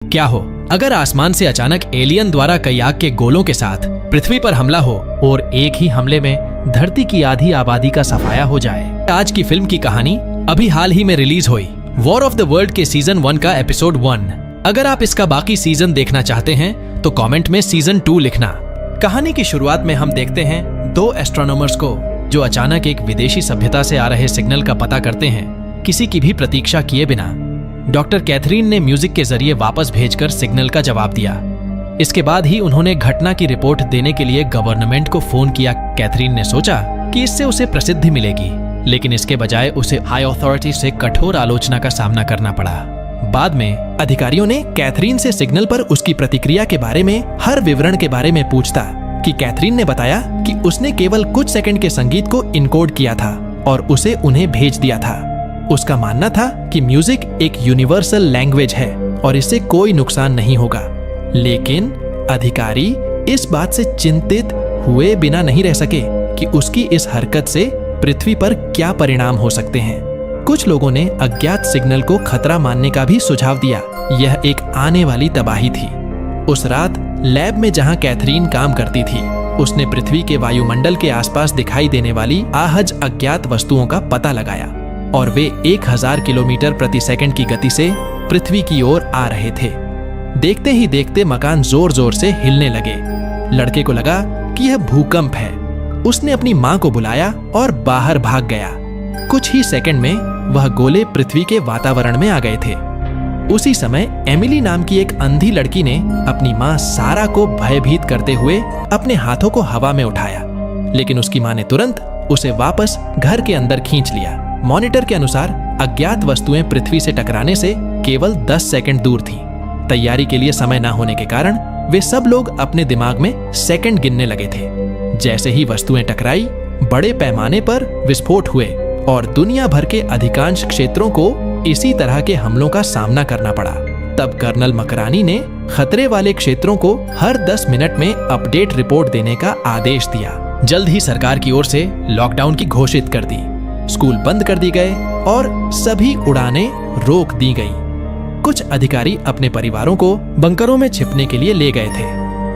क्या हो अगर आसमान से अचानक एलियन द्वारा कई आग के गोलों के साथ पृथ्वी पर हमला हो और एक ही हमले में धरती की आधी आबादी का सफाया हो जाए। आज की फिल्म की कहानी अभी हाल ही में रिलीज हुई वॉर ऑफ द वर्ल्ड के सीजन 1 का एपिसोड 1। अगर आप इसका बाकी सीजन देखना चाहते हैं तो कमेंट में सीजन 2 लिखना। कहानी की शुरुआत में हम देखते हैं दो एस्ट्रोनॉमर्स को जो अचानक एक विदेशी सभ्यता से आ रहे सिग्नल का पता करते हैं, किसी की भी प्रतीक्षा किए बिना। डॉक्टर कैथरीन ने म्यूजिक के जरिए वापस भेजकर सिग्नल का जवाब दिया। इसके बाद ही उन्होंने घटना की रिपोर्ट देने के लिए गवर्नमेंट को फोन किया। कैथरीन ने सोचा कि इससे उसे प्रसिद्धि मिलेगी, लेकिन इसके बजाय उसे हाई अथॉरिटी से कठोर आलोचना का सामना करना पड़ा। बाद में अधिकारियों ने कैथरीन से सिग्नल पर उसकी प्रतिक्रिया के बारे में हर विवरण के बारे में पूछता कि कैथरीन ने बताया कि उसने केवल कुछ सेकंड के संगीत को इनकोड किया था और उसे उन्हें भेज दिया था। उसका मानना था कि म्यूजिक एक यूनिवर्सल लैंग्वेज है और इससे कोई नुकसान नहीं होगा। लेकिन अधिकारी इस बात से चिंतित हुए बिना नहीं रह सके कि उसकी इस हरकत से पृथ्वी पर क्या परिणाम हो सकते हैं। कुछ लोगों ने अज्ञात सिग्नल को खतरा मानने का भी सुझाव दिया। यह एक आने वाली तबाही थी। उस रात लैब में जहां कैथरीन काम करती थी, उसने पृथ्वी के वायुमंडल के आसपास दिखाई देने वाली आहज अज्ञात वस्तुओं का पता लगाया और वे 1000 किलोमीटर प्रति सेकंड की गति से पृथ्वी की ओर आ रहे थे। देखते ही देखते मकान जोर जोर से हिलने लगे। लड़के को लगा कि यह भूकंप है। उसने अपनी मां को बुलाया और बाहर भाग गया। कुछ ही सेकंड में वह गोले पृथ्वी के वातावरण में आ गए थे। उसी समय एमिली नाम की एक अंधी लड़की ने अपनी मां सारा को भयभीत करते हुए अपने हाथों को हवा में उठाया, लेकिन उसकी मां ने तुरंत उसे वापस घर के अंदर खींच लिया। मॉनिटर के अनुसार अज्ञात वस्तुएं पृथ्वी से टकराने से केवल 10 सेकंड दूर थीं। तैयारी के लिए समय न होने के कारण वे सब लोग अपने दिमाग में सेकंड गिनने लगे थे। जैसे ही वस्तुएं टकराई, बड़े पैमाने पर विस्फोट हुए और दुनिया भर के अधिकांश क्षेत्रों को इसी तरह के हमलों का सामना करना पड़ा। तब कर्नल मकरानी ने खतरे वाले क्षेत्रों को हर 10 मिनट में अपडेट रिपोर्ट देने का आदेश दिया। जल्द ही सरकार की ओर से लॉकडाउन की घोषित कर दी। स्कूल बंद कर दिए गए और सभी उड़ानें रोक दी गई। कुछ अधिकारी अपने परिवारों को बंकरों में छिपने के लिए ले गए थे।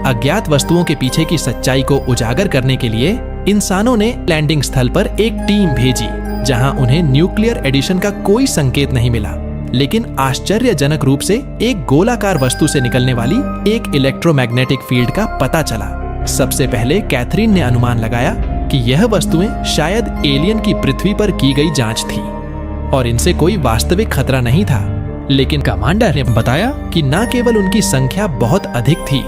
अज्ञात वस्तुओं के पीछे की सच्चाई को उजागर करने के लिए इंसानों ने लैंडिंग स्थल पर एक टीम भेजी, जहां उन्हें न्यूक्लियर एडिशन का कोई संकेत नहीं मिला। लेकिन आश्चर्यजनक रूप से एक गोलाकार वस्तु से निकलने वाली एक इलेक्ट्रोमैग्नेटिक फील्ड का पता चला। सबसे पहले कैथरीन ने अनुमान लगाया कि यह वस्तुएं शायद एलियन की पृथ्वी पर की गई जांच थी और इनसे कोई वास्तविक खतरा नहीं था। लेकिन कमांडर ने बताया कि न केवल उनकी संख्या बहुत अधिक थी,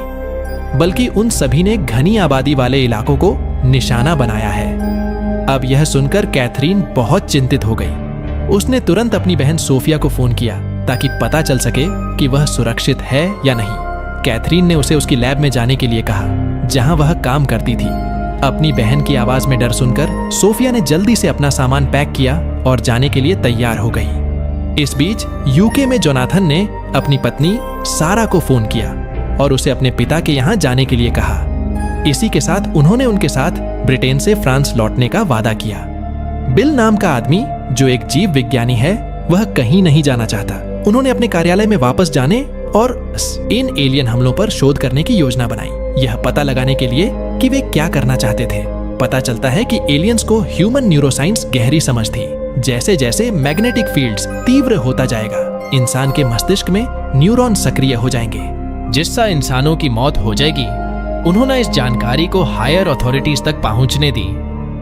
बल्कि उन सभी ने घनी आबादी वाले इलाकों को निशाना बनाया है। अब यह सुनकर कैथरीन बहुत चिंतित हो गई। उसने तुरंत अपनी बहन सोफिया को फोन किया ताकि पता चल सके कि वह सुरक्षित है या नहीं। कैथरीन ने उसे उसकी लैब में जाने के लिए कहा, जहां वह काम करती थी। अपनी बहन की आवाज में डर सुनकर सोफिया ने जल्दी से अपना सामान पैक किया और जाने के लिए तैयार हो गई। इस बीच यूके में जोनाथन ने अपनी पत्नी सारा को फोन किया और उसे अपने पिता के यहाँ जाने के लिए कहा। इसी के साथ उन्होंने उनके साथ ब्रिटेन से फ्रांस लौटने का वादा किया। बिल नाम का आदमी, जो एक जीव विज्ञानी है, वह कहीं नहीं जाना चाहता। उन्होंने अपने कार्यालय में वापस जाने और इन एलियन हमलों पर शोध करने की योजना बनाई, यह पता लगाने के लिए कि वे क्या करना चाहते थे। पता चलता है कि एलियंस को ह्यूमन न्यूरोसाइंस गहरी समझ थी। जैसे जैसे मैग्नेटिक फील्ड्स तीव्र होता जाएगा, इंसान के मस्तिष्क में न्यूरॉन सक्रिय हो जाएंगे, जिससे इंसानों की मौत हो जाएगी। उन्होंने इस जानकारी को हायर अथॉरिटीज तक पहुंचने दी।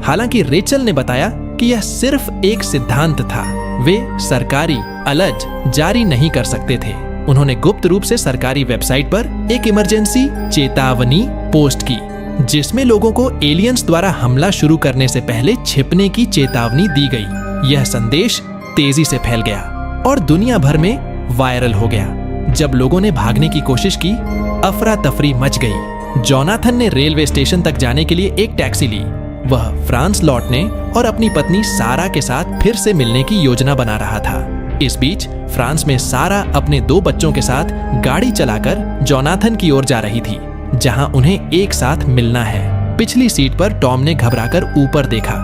हालांकि रेचल ने बताया कि यह सिर्फ एक सिद्धांत था। वे सरकारी अलर्ट जारी नहीं कर सकते थे। उन्होंने गुप्त रूप से सरकारी वेबसाइट पर एक इमरजेंसी चेतावनी पोस्ट की, जिसमें लोगों को एलियंस द्वारा हमला शुरू करने से पहले छिपने की चेतावनी दी गई। यह संदेश तेजी से फैल गया और दुनिया भर में वायरल हो गया। जब लोगों ने भागने की कोशिश की, अफरा तफरी मच गई। जोनाथन ने रेलवे स्टेशन तक जाने के लिए एक टैक्सी ली। वह फ्रांस लौटने और अपनी पत्नी सारा के साथ फिर से मिलने की योजना बना रहा था। इस बीच फ्रांस में सारा अपने 2 बच्चों के साथ गाड़ी चलाकर जोनाथन की ओर जा रही थी, जहां उन्हें एक साथ मिलना है। पिछली सीट पर टॉम ने घबराकर ऊपर देखा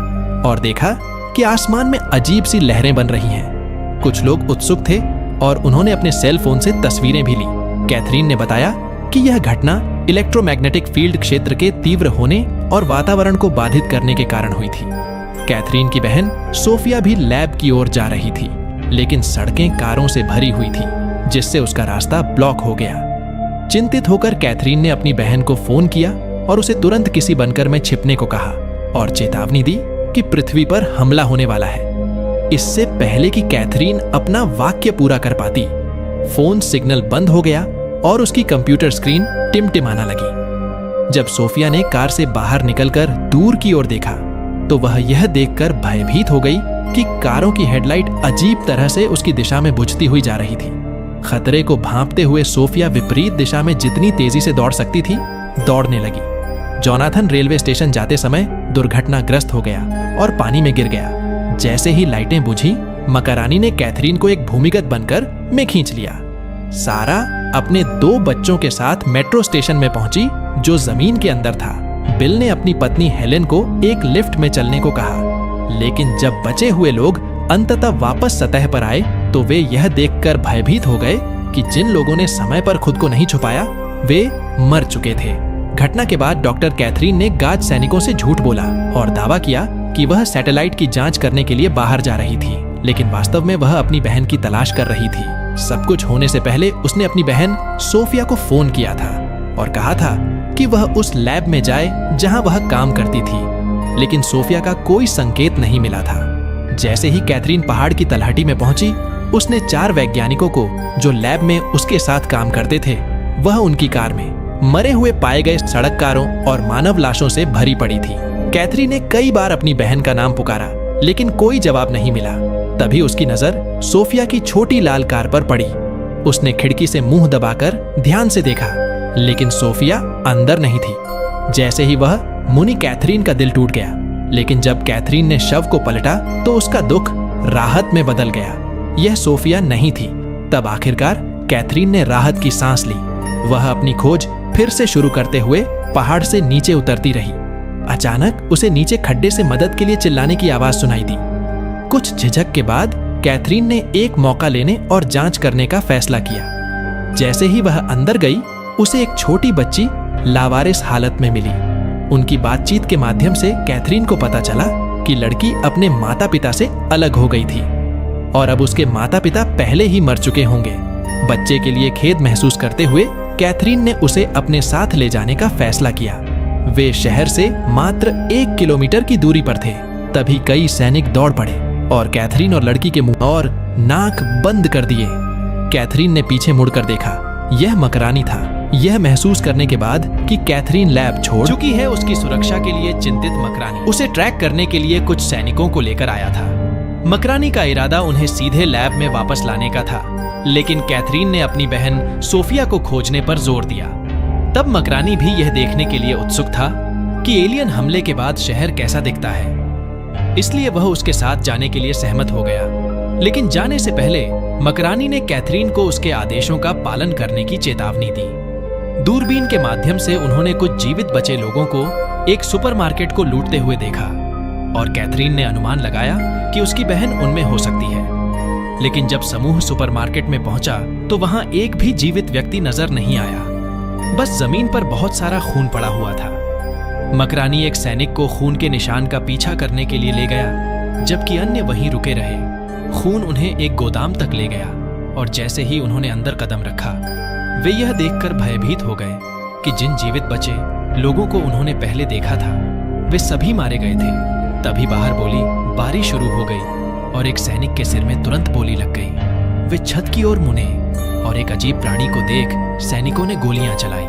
और देखा कि आसमान में अजीब सी लहरें बन रही हैं। कुछ लोग उत्सुक थे और उन्होंने अपने सेल फोन से तस्वीरें भी ली। कैथरीन ने बताया कि यह घटना इलेक्ट्रोमैग्नेटिक फील्ड क्षेत्र के तीव्र होने और वातावरण को बाधित करने के कारण हुई थी। कैथरीन की बहन सोफिया भी लैब की ओर जा रही थी, लेकिन सड़कें कारों से भरी हुई थी, जिससे उसका रास्ता ब्लॉक हो गया। चिंतित होकर कैथरीन ने अपनी बहन को फोन किया और उसे तुरंत किसी बंकर में छिपने को कहा और चेतावनी दी कि पृथ्वी पर हमला होने वाला है। इससे पहले कि कैथरीन अपना वाक्य पूरा कर पाती, फोन सिग्नल बंद हो गया और उसकी कंप्यूटर स्क्रीन टिमटिमाना लगी। जब सोफिया ने कार से बाहर निकलकर दूर की ओर देखा तो वह यह देखकर भयभीत हो गई कि कारों की हेडलाइट अजीब तरह से उसकी दिशा में बुझती हुई जा रही थी। खतरे को भांपते हुए सोफिया विपरीत दिशा में जितनी तेजी से दौड़ सकती थी, दौड़ने लगी। जोनाथन रेलवे स्टेशन जाते समय दुर्घटनाग्रस्त हो गया और पानी में गिर गया। जैसे ही लाइटें बुझी, मकारानी ने कैथरीन को एक भूमिगत बनकर में खींच लिया। सारा अपने 2 बच्चों के साथ मेट्रो स्टेशन में पहुंची, जो जमीन के अंदर था। बिल ने अपनी पत्नी हेलेन को एक लिफ्ट में चलने को कहा, लेकिन जब बचे हुए लोग अंततः वापस सतह पर आए तो वे यह देखकर भयभीत हो गए कि जिन लोगों ने समय पर खुद को नहीं छुपाया, वे मर चुके थे। घटना के बाद डॉक्टर कैथरीन ने गार्ड सैनिकों से झूठ बोला और दावा किया कि वह सैटेलाइट की जांच करने के लिए बाहर जा रही थी, लेकिन वास्तव में वह अपनी बहन की तलाश कर रही थी। सब कुछ होने से पहले उसने अपनी बहन सोफिया को फोन किया था और कहा था कि वह उस लैब में जाए जहां वह काम करती थी, लेकिन सोफिया का कोई संकेत नहीं मिला था। जैसे ही कैथरीन पहाड़ की तलहटी में पहुंची, उसने 4 वैज्ञानिकों को जो लैब में उसके साथ काम करते थे, वह उनकी कार में मरे हुए पाए गए सड़ककारों और मानव लाशों से भरी पड़ी थी। कैथरीन ने कई बार अपनी बहन का नाम पुकारा, लेकिन कोई जवाब नहीं मिला। तभी उसकी नजर सोफिया की छोटी लाल कार पर पड़ी। उसने खिड़की से मुंह दबाकर ध्यान से देखा, लेकिन सोफिया अंदर नहीं थी। जैसे ही वह मुनी कैथरीन का दिल टूट गया, लेकिन जब कैथरीन ने शव को पलटा तो उसका दुख राहत में बदल गया। यह सोफिया नहीं थी। तब आखिरकार कैथरीन ने राहत की सांस ली। वह अपनी खोज फिर से शुरू करते हुए पहाड़ से नीचे उतरती रही। अचानक उसे नीचे खड्डे से मदद के लिए चिल्लाने की आवाज सुनाई दी। कुछ झिझक के बाद कैथरीन ने एक मौका लेने और जांच करने का फैसला किया। जैसे ही वह अंदर गई, उसे एक छोटी बच्ची लावारिस हालत में मिली। उनकी बातचीत के माध्यम से कैथरीन को पता चला कि लड़की अपने माता पिता से अलग हो गई थी और अब उसके माता पिता पहले ही मर चुके होंगे। बच्चे के लिए खेद महसूस करते हुए कैथरीन ने उसे अपने साथ ले जाने का फैसला किया। वे शहर से मात्र 1 किलोमीटर की दूरी पर थे। तभी कई सैनिक दौड़ पड़े और कैथरीन और लड़की के मुंह और नाक बंद कर दिए। कैथरीन ने पीछे मुड़कर देखा, यह मकरानी था। यह महसूस करने के बाद कि कैथरीन लैब छोड़ चुकी है, उसकी सुरक्षा के लिए चिंतित मकरानी उसे ट्रैक करने के लिए कुछ सैनिकों को लेकर आया था। मकरानी का इरादा उन्हें सीधे लैब में वापस लाने का था, लेकिन कैथरीन ने अपनी बहन सोफिया को खोजने पर जोर दिया। तब मकरानी भी यह देखने के लिए उत्सुक था कि एलियन हमले के बाद शहर कैसा दिखता है, इसलिए वह उसके साथ जाने के लिए सहमत हो गया। लेकिन जाने से पहले मकरानी ने कैथरीन को उसके आदेशों का पालन करने की चेतावनी दी। दूरबीन के माध्यम से उन्होंने कुछ जीवित बचे लोगों को एक सुपरमार्केट को लूटते हुए देखा और कैथरीन ने अनुमान लगाया कि उसकी बहन उनमें हो सकती है। लेकिन जब समूह सुपरमार्केट में पहुंचा तो वहां एक भी जीवित व्यक्ति नजर नहीं आया। बस जमीन पर बहुत सारा खून पड़ा हुआ था। मकरानी एक सैनिक को खून के निशान का पीछा करने के लिए ले गया, जबकि अन्य वहीं रुके रहे। खून उन्हें एक गोदाम तक ले गया और जैसे ही उन्होंने अंदर कदम रखा, वे यह देखकर भयभीत हो गए कि जिन जीवित बचे लोगों को उन्होंने पहले देखा था, वे सभी मारे गए थे। तभी बाहर बोली बारिश शुरू हो गई और एक सैनिक के सिर में तुरंत गोली लग गई। वे छत की ओर मुने और एक अजीब प्राणी को देख सैनिकों ने गोलियां चलाई।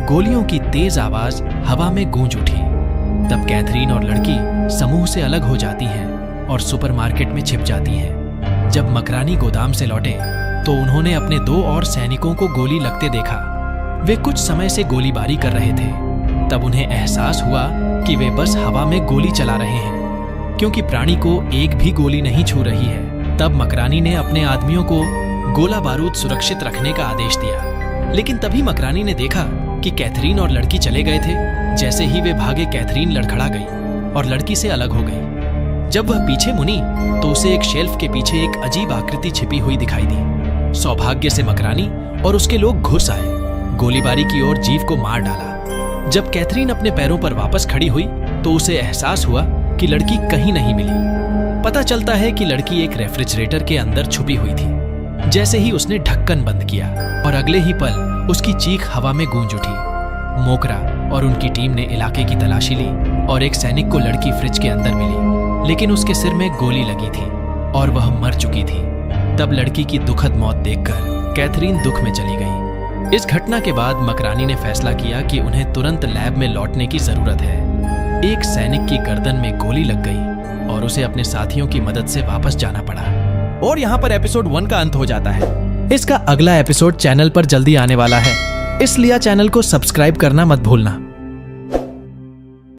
गोलियों की तेज आवाज हवा में गूंज उठी। तब कैथरीन और लड़की समूह से अलग हो जाती हैं और सुपरमार्केट में छिप जाती हैं। जब मकरानी गोदाम से लौटे तो उन्होंने अपने 2 और सैनिकों को गोली लगते देखा। वे कुछ समय से गोलीबारी कर रहे थे। तब उन्हें एहसास हुआ कि वे बस हवा में गोली चला रहे हैं, क्योंकि प्राणी को एक भी गोली नहीं छू रही है। तब मकरानी ने अपने आदमियों को गोला बारूद सुरक्षित रखने का आदेश दिया। लेकिन तभी मकरानी ने देखा कि कैथरीन और लड़की चले गए थे। जैसे ही वे भागे, कैथरीन लड़खड़ा गई और लड़की से अलग हो गई। जब वह पीछे मुनी तो उसे एक शेल्फ के पीछे एक अजीब आकृति छिपी हुई दिखाई दी। सौभाग्य से मकरानी और उसके लोग घुस आए, गोलीबारी की ओर जीव को मार डाला। जब कैथरीन अपने पैरों पर वापस खड़ी हुई तो उसे एहसास हुआ कि लड़की कहीं नहीं मिली। पता चलता है कि लड़की एक रेफ्रिजरेटर के अंदर छुपी हुई थी। जैसे ही उसने ढक्कन बंद किया और अगले ही पल उसकी चीख हवा में गूंज उठी। मोकरा और उनकी टीम ने इलाके की तलाशी ली और एक सैनिक को लड़की फ्रिज के अंदर मिली, लेकिन उसके सिर में गोली लगी थी और वह मर चुकी थी। तब लड़की की दुखद मौत देखकर कैथरीन दुख में चली गई। इस घटना के बाद मकरानी ने फैसला किया कि उन्हें तुरंत लैब में लौटने की जरूरत है। एक सैनिक की गर्दन में गोली लग गई और उसे अपने साथियों की मदद से वापस जाना पड़ा। और यहाँ पर एपिसोड 1 का अंत हो जाता है। इसका अगला एपिसोड चैनल पर जल्दी आने वाला है, इसलिए चैनल को सब्सक्राइब करना मत भूलना।